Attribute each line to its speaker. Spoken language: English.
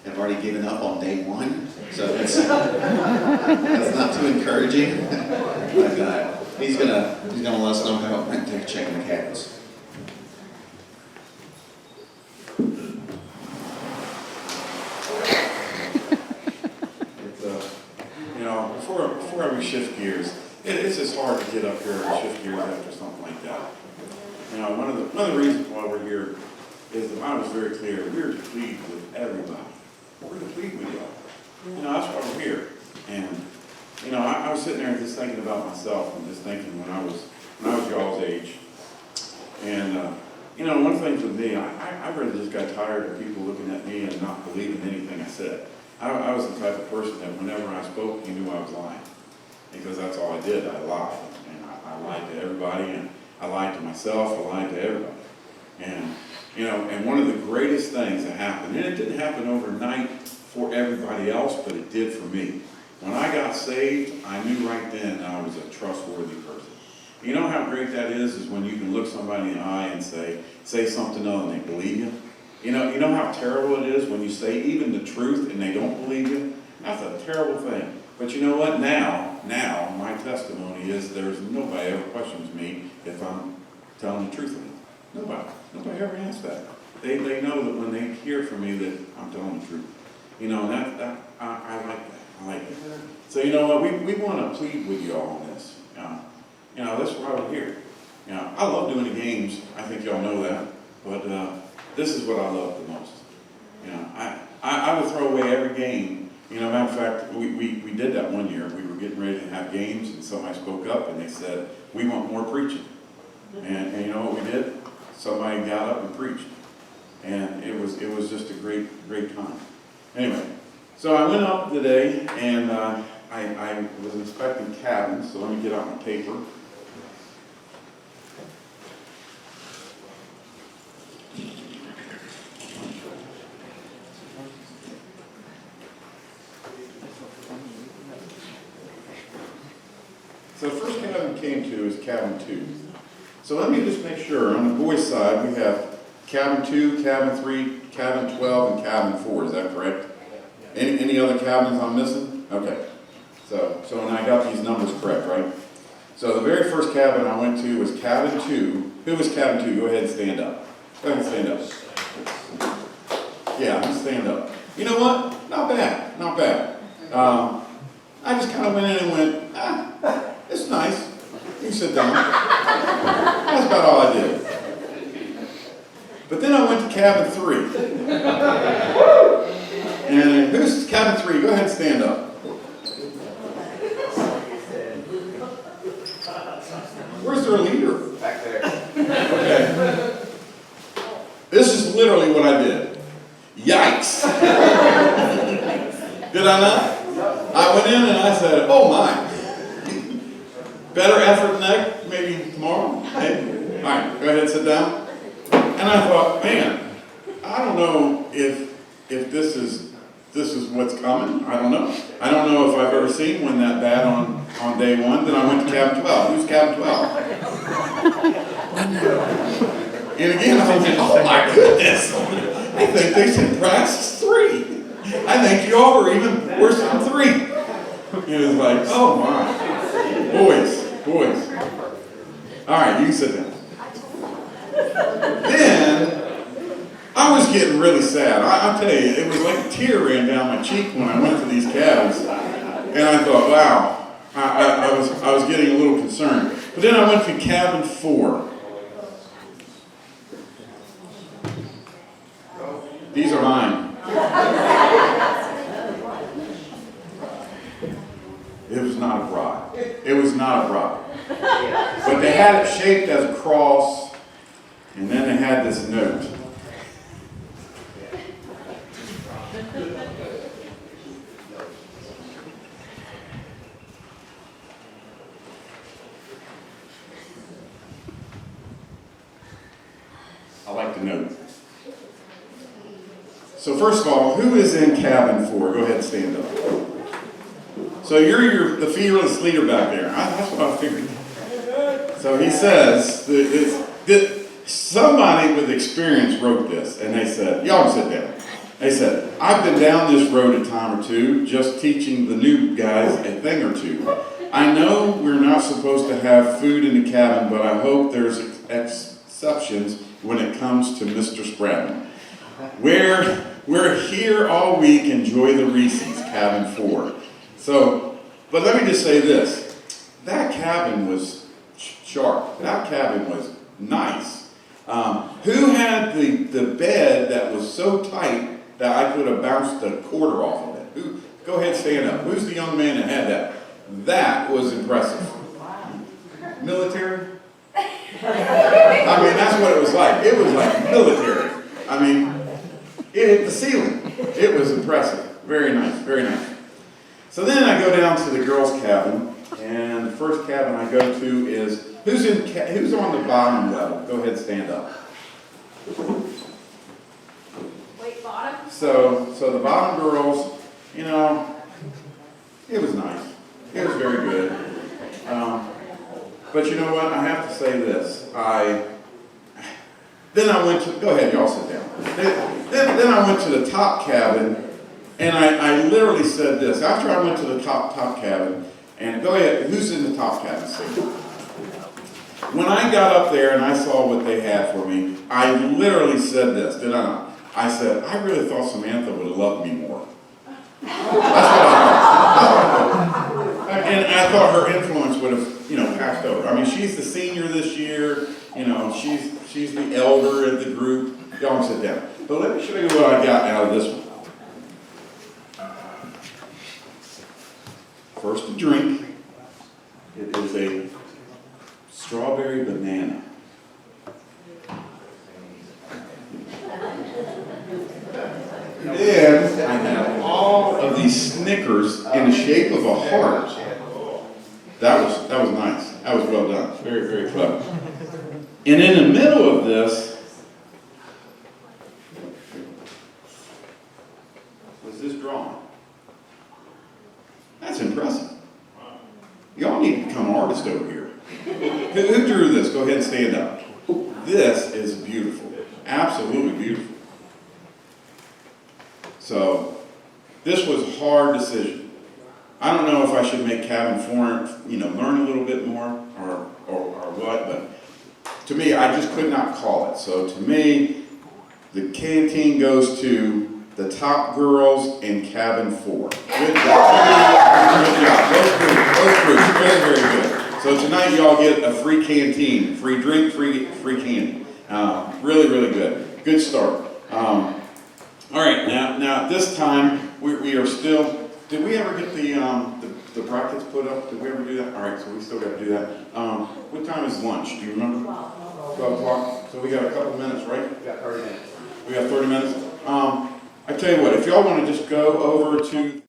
Speaker 1: have already given up on day one, so that's not too encouraging. But he's gonna let us know how to take a check in the cabins.
Speaker 2: Before we shift gears, it's just hard to get up here and shift gears after something like that. One of the reasons why we're here is the Bible is very clear. We're to plead with everybody. We're to plead with y'all. That's why we're here. And I was sitting there just thinking about myself and just thinking when I was y'all's age. And one thing for me, I really just got tired of people looking at me and not believing anything I said. I was the type of person that whenever I spoke, you knew I was lying. Because that's all I did. I lied. And I lied to everybody, and I lied to myself, I lied to everybody. And one of the greatest things that happened, and it didn't happen overnight for everybody else, but it did for me. When I got saved, I knew right then I was a trustworthy person. You know how great that is when you can look somebody in the eye and say something else and they believe you? You know how terrible it is when you say even the truth and they don't believe you? That's a terrible thing. But you know what? Now my testimony is there's nobody ever questions me if I'm telling the truth. Nobody ever asks that. They know that when they hear from me that I'm telling the truth. And that I like that. I like it. So you know what? We want to plead with you all on this. That's why we're here. I love doing the games. I think y'all know that. But this is what I love the most. I would throw away every game. Matter of fact, we did that one year. We were getting ready to have games, and somebody spoke up, and they said, we want more preaching. And you know what we did? Somebody got up and preached. And it was just a great time. Anyway, so I went up today, and I was inspecting cabins, so let me get out my paper. So the first cabin we came to is cabin 2. So let me just make sure, on the boys' side, we have cabin 2, cabin 3, cabin 12, and cabin 4. Is that correct? Any other cabins I'm missing? Okay. So and I got these numbers correct, right? So the very first cabin I went to was cabin 2. Who was cabin 2? Go ahead and stand up. Go ahead and stand up. Yeah, let's stand up. You know what? Not bad. Not bad. I just kind of went in and went, it's nice. You can sit down. That's about all I did. But then I went to cabin 3. And who's cabin 3? Go ahead and stand up. Where's their leader?
Speaker 3: Back there.
Speaker 2: Okay. This is literally what I did. Yikes. Did I not? I went in and I said, oh my. Better effort than that, maybe tomorrow? Maybe. All right, go ahead and sit down. And I thought, man, I don't know if this is what's coming. I don't know. I don't know if I've ever seen one that bad on day one. Then I went to cabin 12. Who's cabin 12? And again, I was like, oh my goodness. I think they said practice 3. I think you all were even worse than 3. It was like, oh my. Boys. All right, you can sit down. Then, I was getting really sad. I'll tell you, it was like a tear ran down my cheek when I went to these cabins. And I thought, wow, I was getting a little concerned. But then I went to cabin 4. These are mine. It was not a rock. It was not a rock. But they had it shaped as a cross, and then they had this note. I like the note. So first of all, who is in cabin 4? Go ahead and stand up. So you're the fearless leader back there. That's what I figured. So he says, that somebody with experience wrote this, and they said, y'all can sit down. They said, I've been down this road a time or two, just teaching the new guys a thing or two. I know we're not supposed to have food in the cabin, but I hope there's exceptions when it comes to Mr. Spradlin. We're here all week, enjoy the Reese's, cabin 4. So, but let me just say this. That cabin was sharp. That cabin was nice. Who had the bed that was so tight that I could have bounced a quarter off of it? Go ahead, stand up. Who's the young man that had that? That was impressive. Military? I mean, that's what it was like. It was like military. I mean, it hit the ceiling. It was impressive. Very nice, very nice. So then I go down to the girls' cabin, and the first cabin I go to is, who's on the bottom level? Go ahead, stand up.
Speaker 3: Wait, bottom?
Speaker 2: So the bottom girls, you know, it was nice. It was very good. But you know what? I have to say this. Then I went to, go ahead, y'all sit down. Then I went to the top cabin, and I literally said this. After I went to the top cabin, and go ahead, who's in the top cabin? See? When I got up there and I saw what they had for me, I literally said this, did I not? I said, I really thought Samantha would have loved me more. That's what I thought. And I thought her influence would have, passed over. I mean, she's the senior this year. She's the elder of the group. Y'all sit down. But let me show you what I got out of this one. First, a drink. It is a strawberry banana. Then I have all of these Snickers in the shape of a heart. That was nice. That was well done. Very, very clever. And in the middle of this was this drawing. That's impressive. Y'all need to become artists over here. Who drew this? Go ahead and stand up. This is beautiful. Absolutely beautiful. So, this was a hard decision. I don't know if I should make cabin 4, learn a little bit more or what, but to me, I just could not call it. So to me, the canteen goes to the top girls in cabin 4. Good job. Good job. Both groups. Very, very good. So tonight y'all get a free canteen, free drink, free candy. Really, really good. Good start. All right, now at this time we are still. Did we ever get the brackets put up? Did we ever do that? All right, so we still got to do that. What time is lunch? Do you remember? 12 o'clock. So we got a couple minutes, right?
Speaker 4: We got 30 minutes.
Speaker 2: We got 30 minutes. I tell you what, if y'all want to just go over to